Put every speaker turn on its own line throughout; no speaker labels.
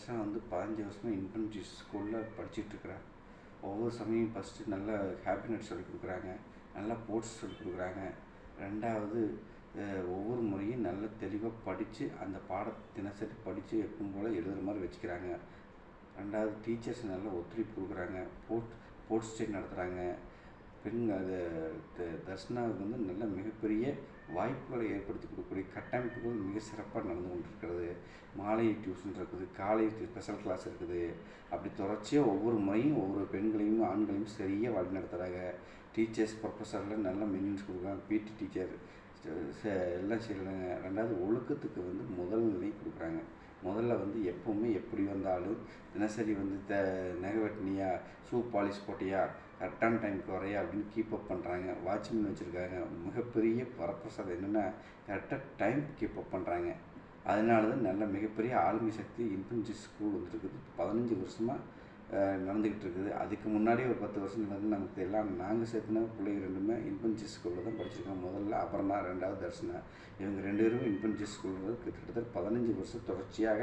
வருஷம் 15 வருஷமாக இன்ஃபன்ட்ரி ஸ்கூலில் படிச்சுட்ருக்குறேன். ஒவ்வொரு சமயம் ஃபஸ்ட்டு நல்ல ஹாப்பினட் சொல்லிக் கொடுக்குறாங்க, நல்லா ஸ்போர்ட்ஸ் சொல்லிக் கொடுக்குறாங்க. 2வது ஒவ்வொரு முறையும் நல்ல தெளிவாக படித்து அந்த பாடத்தை தினசரி படித்து எப்பவும் போல் எழுதுகிற மாதிரி வச்சுக்கிறாங்க. 2வது டீச்சர்ஸ் நல்லா ஒத்துழைப்பு கொடுக்குறாங்க, ஸ்போர்ட்ஸ் டே நடத்துகிறாங்க. அது தர்ஷனாவுக்கு நல்ல மிகப்பெரிய வாய்ப்புகளை ஏற்படுத்தி கொடுக்கக்கூடிய கட்டமைப்புகள் மிக சிறப்பாக நடந்து கொண்டிருக்கிறது. மாலை டியூஷன் இருக்குது, காலை ஸ்பெஷல் கிளாஸ் இருக்குது. அப்படி தொடர்ச்சியாக ஒவ்வொரு முறையும் ஒவ்வொரு பெண்களையும் ஆண்களையும் சரியாக வழி நடத்துகிறாங்க. டீச்சர்ஸ் ப்ரொஃபஸரில் நல்லா மெயின்டெனன்ஸ் கொடுக்குறாங்க. பிடி டீச்சர் எல்லாம் செய்கிறாங்க. 2வது ஒழுக்கத்துக்கு முதல் நிலை கொடுக்குறாங்க. முதல்ல எப்போவுமே எப்படி வந்தாலும் தினசரி நகை வெட்டினியா, ஷூ பாலிஷ் போட்டியா, கரெக்டான டைமுக்கு வரையா அப்படின்னு கீப்பப் பண்ணுறாங்க. வாட்ச்மேன் வச்சுருக்காங்க. மிகப்பெரிய வரப்பிரசாதம் என்னென்னா கரெக்டாக டைம் கீப்பப் பண்ணுறாங்க. அதனால தான் நல்ல மிகப்பெரிய ஆளுமை சக்தி இன்ஃபன்ட்ரி ஸ்கூல் இருக்குது. 15 வருஷமாக நடந்துக்கிட்டு இருக்குது. அதுக்கு முன்னாடி ஒரு 10 வருஷம் நமக்கு எல்லாம் நாங்கள் சேர்த்துன பிள்ளைங்க 2மே இன்ஃபன்ட்ரி ஸ்கூலில் தான் படிச்சிருக்கோம். முதல்ல அபர்ணா, 2வது தர்ஷனா. இவங்க 2 பேரும் இன்ஃபன்ட்ரி ஸ்கூலில் கிட்டத்தட்ட 15 வருஷம் தொடர்ச்சியாக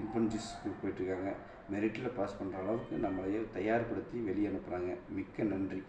இன்ஃபன்ட்ரி ஸ்கூல் போயிட்டுருக்காங்க. மெரிட்டில் பாஸ் பண்ணுற அளவுக்கு நம்மளையே தயார்படுத்தி வெளியே அனுப்புகிறாங்க. மிக்க நன்றி.